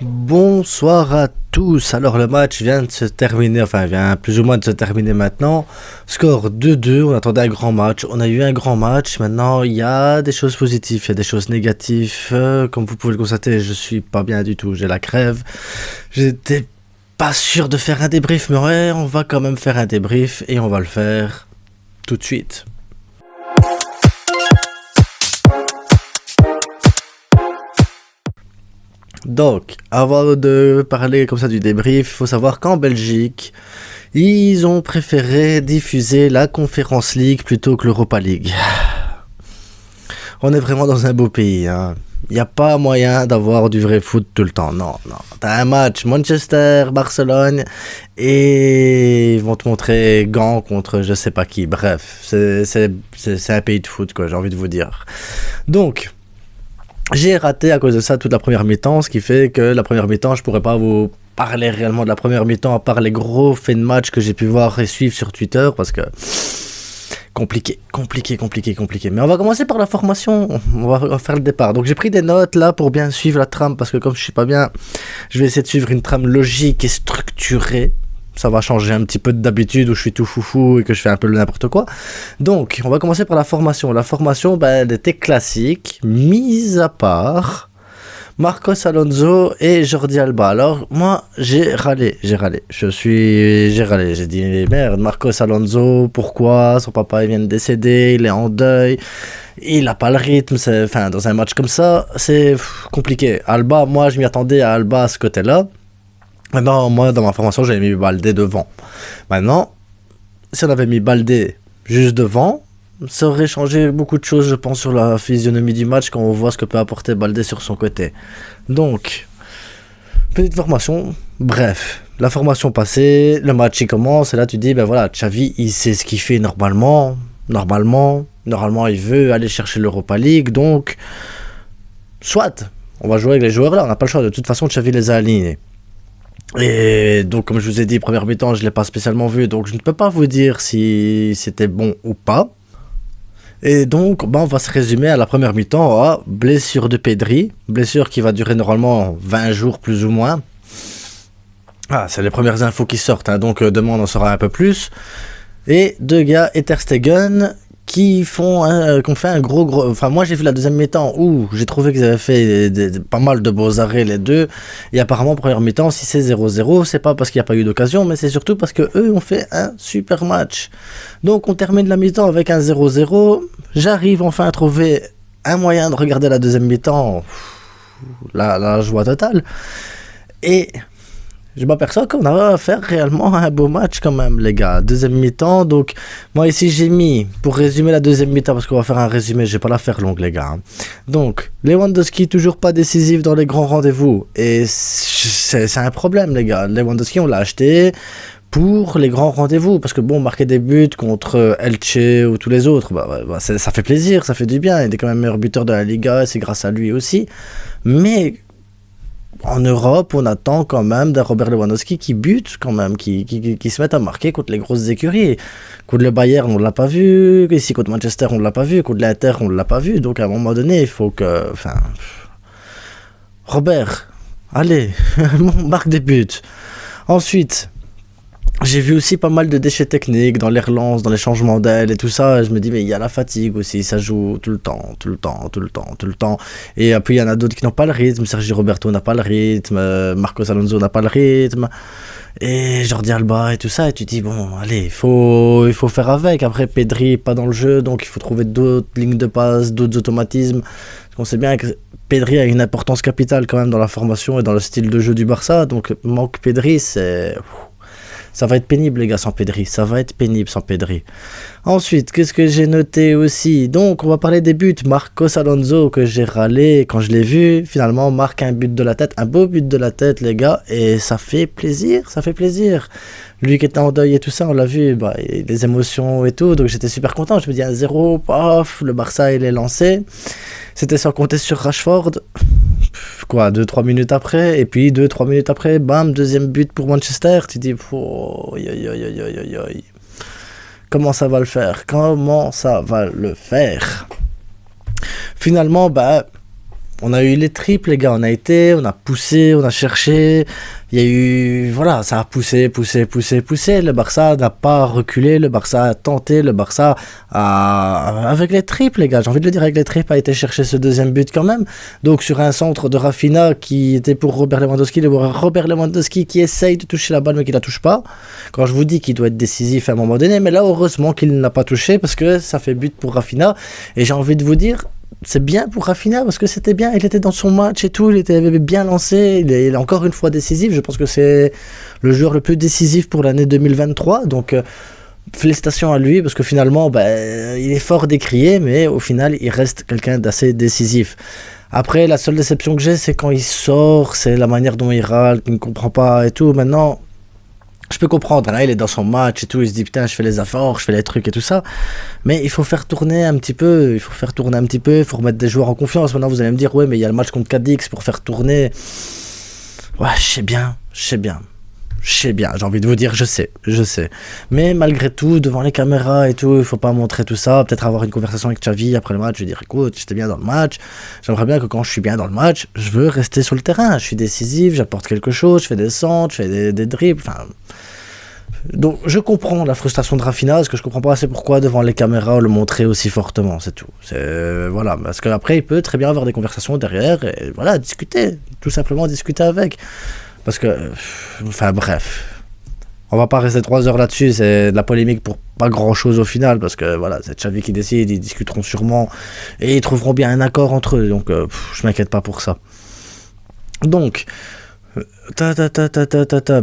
Bonsoir à tous. Alors le match vient de se terminer, enfin vient plus ou moins de se terminer maintenant. Score 2-2, on attendait un grand match. On a eu un grand match. Maintenant il y a des choses positives, il y a des choses négatives. Comme vous pouvez le constater, je suis pas bien du tout, j'ai la crève. J'étais pas sûr de faire un débrief, mais ouais, on va quand même faire un débrief et on va le faire tout de suite. Donc, avant de parler comme ça du débrief, il faut savoir qu'en Belgique, ils ont préféré diffuser la Conference League plutôt que l'Europa League. On est vraiment dans un beau pays, hein. Il n'y a pas moyen d'avoir du vrai foot tout le temps. Non, non. T'as un match Manchester, Barcelone et ils vont te montrer Gand contre je sais pas qui. Bref, c'est un pays de foot, quoi, j'ai envie de vous dire. Donc, j'ai raté à cause de ça toute la première mi-temps, ce qui fait que la première mi-temps, je pourrais pas vous parler réellement de la première mi-temps à part les gros faits de match que j'ai pu voir et suivre sur Twitter parce que compliqué. Mais on va commencer par la formation, on va faire le départ. Donc j'ai pris des notes là pour bien suivre la trame parce que comme je suis pas bien, je vais essayer de suivre une trame logique et structurée. Ça va changer un petit peu d'habitude où je suis tout foufou et que je fais un peu n'importe quoi. Donc, on va commencer par la formation. La formation, elle était classique, mise à part Marcos Alonso et Jordi Alba. Alors, moi, j'ai râlé. J'ai râlé. J'ai dit, merde, Marcos Alonso, pourquoi? Son papa, il vient de décéder, il est en deuil. Il n'a pas le rythme. Enfin, dans un match comme ça, c'est compliqué. Alba, moi, je m'y attendais à Alba à ce côté-là. Maintenant, moi, dans ma formation, j'avais mis Baldé devant. Maintenant, si on avait mis Baldé juste devant, ça aurait changé beaucoup de choses, je pense, sur la physionomie du match quand on voit ce que peut apporter Baldé sur son côté. Donc, petite formation. Bref, la formation passée, le match il commence, et là tu dis, ben voilà, Xavi, il sait ce qu'il fait normalement, il veut aller chercher l'Europa League, donc, soit, on va jouer avec les joueurs là, on n'a pas le choix, de toute façon, Xavi les a alignés. Et donc, comme je vous ai dit, première mi-temps, je ne l'ai pas spécialement vu, donc je ne peux pas vous dire si c'était bon ou pas. Et donc, on va se résumer à la première mi-temps à blessure de Pedri, blessure qui va durer normalement 20 jours plus ou moins. Ah, c'est les premières infos qui sortent, hein, donc demain on en saura un peu plus. Et deux gars, Ter Stegen, qui qu'on fait un gros... Enfin, moi, j'ai vu la deuxième mi-temps où j'ai trouvé qu'ils avaient fait pas mal de beaux arrêts, les deux. Et apparemment, première mi-temps, si c'est 0-0, c'est pas parce qu'il n'y a pas eu d'occasion, mais c'est surtout parce qu'eux ont fait un super match. Donc, on termine la mi-temps avec un 0-0. J'arrive enfin à trouver un moyen de regarder la deuxième mi-temps. La joie totale. Et... je m'aperçois qu'on a à faire réellement un beau match quand même, les gars. Deuxième mi-temps, donc moi ici j'ai mis, pour résumer la deuxième mi-temps, parce qu'on va faire un résumé, je vais pas la faire longue, les gars. Donc, Lewandowski toujours pas décisif dans les grands rendez-vous. Et c'est un problème, les gars. Lewandowski, on l'a acheté pour les grands rendez-vous, parce que bon, marquer des buts contre Elche ou tous les autres, ça fait plaisir, ça fait du bien. Il est quand même meilleur buteur de la Liga, et c'est grâce à lui aussi. Mais... en Europe, on attend quand même d'un Robert Lewandowski qui bute quand même, qui se met à marquer contre les grosses écuries. Contre le Bayern, on ne l'a pas vu. Ici, contre Manchester, on ne l'a pas vu. Contre l'Inter, on ne l'a pas vu. Donc, à un moment donné, il faut que... enfin... Robert, allez, marque des buts. Ensuite... j'ai vu aussi pas mal de déchets techniques dans les relances, dans les changements d'aile et tout ça. Je me dis, mais il y a la fatigue aussi, ça joue tout le temps. Et puis il y en a d'autres qui n'ont pas le rythme. Sergio Roberto n'a pas le rythme, Marcos Alonso n'a pas le rythme, et Jordi Alba et tout ça. Et tu te dis, bon, allez, il faut faire avec. Après, Pedri pas dans le jeu, donc il faut trouver d'autres lignes de passe, d'autres automatismes. On sait bien que Pedri a une importance capitale quand même dans la formation et dans le style de jeu du Barça. Donc, manque Pedri, c'est... ça va être pénible, les gars, sans Pedri. Ça va être pénible sans Pedri. Ensuite, qu'est-ce que j'ai noté aussi? Donc, on va parler des buts. Marcos Alonso, que j'ai râlé quand je l'ai vu, finalement, marque un but de la tête. Un beau but de la tête, les gars. Et ça fait plaisir, ça fait plaisir. Lui qui était en deuil et tout ça, on l'a vu, les émotions et tout. Donc, j'étais super content. Je me dis 1-0, paf, le Barça, il est lancé. C'était sans compter sur Rashford. Quoi, 2-3 minutes après, et puis 2-3 minutes après, bam, deuxième but pour Manchester. Tu dis, oh, comment ça va le faire? Finalement, On a eu les triples, les gars. On a poussé, on a cherché. Il y a eu, voilà, ça a poussé. Le Barça n'a pas reculé. Le Barça a tenté. Le Barça avec les triples, les gars. J'ai envie de le dire, avec les triples, a été chercher ce deuxième but quand même. Donc, sur un centre de Rafinha qui était pour Robert Lewandowski, Robert Lewandowski qui essaye de toucher la balle, mais qui la touche pas. Quand je vous dis qu'il doit être décisif à un moment donné, mais là, heureusement qu'il ne l'a pas touché parce que ça fait but pour Rafinha. Et j'ai envie de vous dire, c'est bien pour Rafinha parce que c'était bien, il était dans son match et tout, il était bien lancé, il est encore une fois décisif. Je pense que c'est le joueur le plus décisif pour l'année 2023, donc félicitations à lui parce que finalement il est fort décrié, mais au final il reste quelqu'un d'assez décisif. Après, la seule déception que j'ai, c'est quand il sort, c'est la manière dont il râle, qu'il ne comprend pas et tout. Maintenant, je peux comprendre, là, il est dans son match et tout, il se dit putain, je fais les efforts, je fais les trucs et tout ça. Mais il faut faire tourner un petit peu, il faut remettre des joueurs en confiance. Maintenant, vous allez me dire, ouais, mais il y a le match contre Cadix pour faire tourner. Ouais, je sais bien, j'ai envie de vous dire, je sais. Mais malgré tout, devant les caméras et tout, il faut pas montrer tout ça. Peut-être avoir une conversation avec Xavi après le match, je vais dire, écoute, j'étais bien dans le match. J'aimerais bien que quand je suis bien dans le match, je veux rester sur le terrain. Je suis décisif, j'apporte quelque chose, je fais des centres, je fais des dribbles, enfin... Donc je comprends la frustration de Rafinha, ce que je comprends pas c'est pourquoi devant les caméras le montrer aussi fortement, c'est tout. Voilà, parce qu'après il peut très bien avoir des conversations derrière et voilà, discuter, tout simplement discuter avec. Parce que, enfin bref, on va pas rester 3 heures là-dessus, c'est de la polémique pour pas grand-chose au final, parce que voilà, c'est Xavi qui décide, ils discuteront sûrement et ils trouveront bien un accord entre eux, donc je m'inquiète pas pour ça. Donc...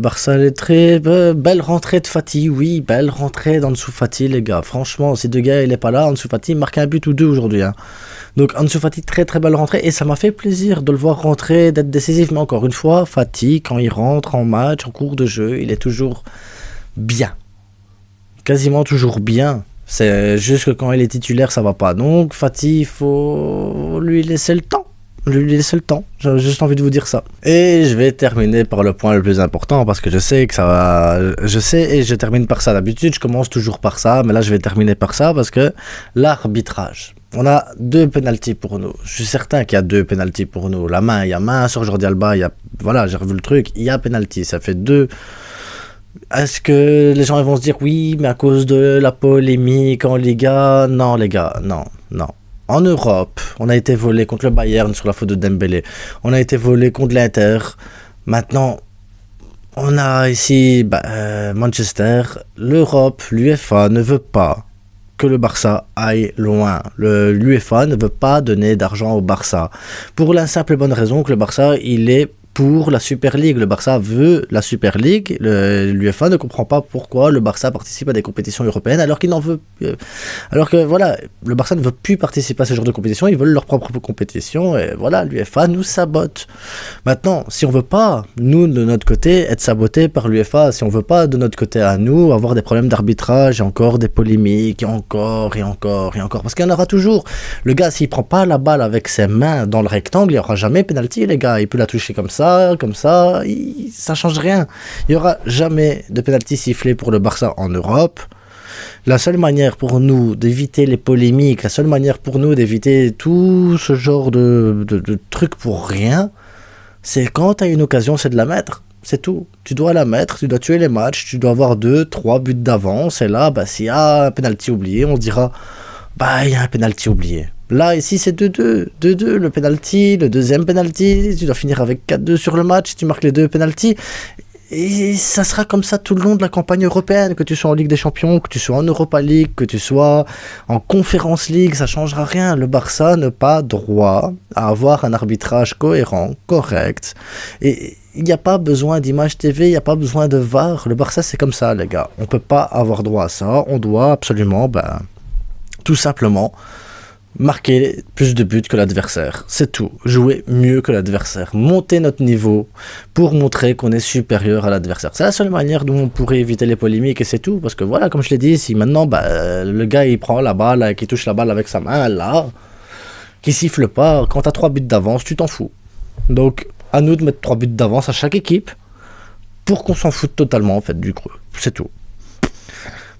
Barça les très belle rentrée de Fati, oui, belle rentrée d'Ansu Fati les gars, franchement si De Gea il est pas là, Ansu Fati marque un but ou deux aujourd'hui hein. Donc Ansu Fati très belle rentrée et ça m'a fait plaisir de le voir rentrer, d'être décisif, mais encore une fois Fati quand il rentre en match, en cours de jeu, il est toujours bien, quasiment toujours bien. C'est juste que quand il est titulaire ça va pas, donc Fati il faut lui laisser le temps. J'ai juste envie de vous dire ça. Et je vais terminer par le point le plus important parce que je sais que ça va... Je sais et je termine par ça. D'habitude, je commence toujours par ça, mais là, je vais terminer par ça parce que l'arbitrage. On a 2 pénaltys pour nous. Je suis certain qu'il y a 2 pénaltys pour nous. Il y a main sur Jordi Alba, voilà, j'ai revu le truc, il y a pénalty, ça fait 2. Est-ce que les gens ils vont se dire oui, mais à cause de la polémique en Liga? Non, les gars, non. En Europe, on a été volé contre le Bayern sur la faute de Dembélé. On a été volé contre l'Inter. Maintenant, on a ici Manchester. L'Europe, l'UEFA ne veut pas que le Barça aille loin. L'UEFA ne veut pas donner d'argent au Barça. Pour la simple et bonne raison que le Barça, il est pour la Super League. Le Barça veut la Super League. L'UEFA ne comprend pas pourquoi le Barça participe à des compétitions européennes alors qu'il n'en veut. Alors que voilà, le Barça ne veut plus participer à ce genre de compétitions. Ils veulent leur propre compétition. Et voilà, l'UEFA nous sabote. Maintenant, si on veut pas, nous de notre côté, être sabotés par l'UEFA, si on veut pas de notre côté à nous avoir des problèmes d'arbitrage et encore des polémiques et encore, parce qu'il y en aura toujours. Le gars, s'il prend pas la balle avec ses mains dans le rectangle, il y aura jamais pénalty, les gars. Il peut la toucher comme ça, ça change rien. Il n'y aura jamais de pénalty sifflé pour le Barça en Europe. La seule manière pour nous d'éviter les polémiques, la seule manière pour nous d'éviter tout ce genre de trucs pour rien, c'est quand tu as une occasion, c'est de la mettre. C'est tout. Tu dois la mettre, tu dois tuer les matchs, tu dois avoir 2-3 buts d'avance. Et là, s'il y a un pénalty oublié, on dira il y a un pénalty oublié. Là, ici, c'est 2-2. 2-2, le penalty, le deuxième penalty. Tu dois finir avec 4-2 sur le match. Tu marques les 2 penalties. Et ça sera comme ça tout le long de la campagne européenne. Que tu sois en Ligue des Champions, que tu sois en Europa League, que tu sois en Conference League, ça ne changera rien. Le Barça n'a pas droit à avoir un arbitrage cohérent, correct. Et il n'y a pas besoin d'image TV, il n'y a pas besoin de VAR. Le Barça, c'est comme ça, les gars. On ne peut pas avoir droit à ça. On doit absolument, tout simplement, marquer plus de buts que l'adversaire, c'est tout. Jouer mieux que l'adversaire, monter notre niveau pour montrer qu'on est supérieur à l'adversaire. C'est la seule manière dont on pourrait éviter les polémiques et c'est tout. Parce que voilà, comme je l'ai dit, si maintenant le gars il prend la balle, qui touche la balle avec sa main là, qui siffle pas, quand t'as 3 buts d'avance, tu t'en fous. Donc à nous de mettre 3 buts d'avance à chaque équipe pour qu'on s'en foute totalement en fait du coup. C'est tout.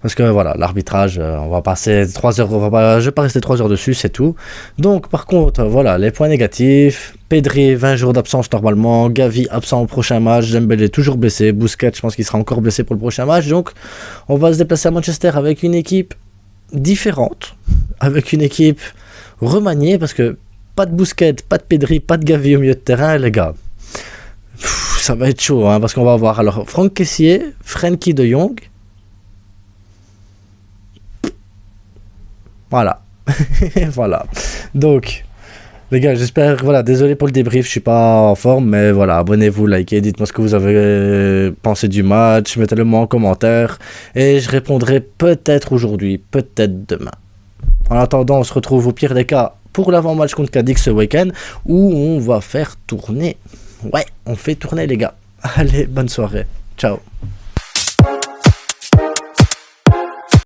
Parce que voilà, l'arbitrage, on va passer 3 heures, je vais pas rester 3 heures dessus, c'est tout. Donc par contre, voilà, les points négatifs, Pedri 20 jours d'absence normalement, Gavi absent au prochain match, Dembélé toujours blessé, Busquets je pense qu'il sera encore blessé pour le prochain match. Donc on va se déplacer à Manchester avec une équipe différente, avec une équipe remaniée, parce que pas de Busquets, pas de Pedri, pas de Gavi au milieu de terrain, les gars. Ça va être chaud, hein, parce qu'on va avoir alors Franck Kessié, Frenkie de Jong. Voilà. Voilà. Donc, les gars, j'espère, voilà, désolé pour le débrief, je suis pas en forme, mais voilà, abonnez-vous, likez, dites-moi ce que vous avez pensé du match, mettez-le moi en commentaire, et je répondrai peut-être aujourd'hui, peut-être demain. En attendant, on se retrouve au pire des cas pour l'avant-match contre Cadix ce week-end, où on va faire tourner. Ouais, on fait tourner les gars. Allez, bonne soirée. Ciao.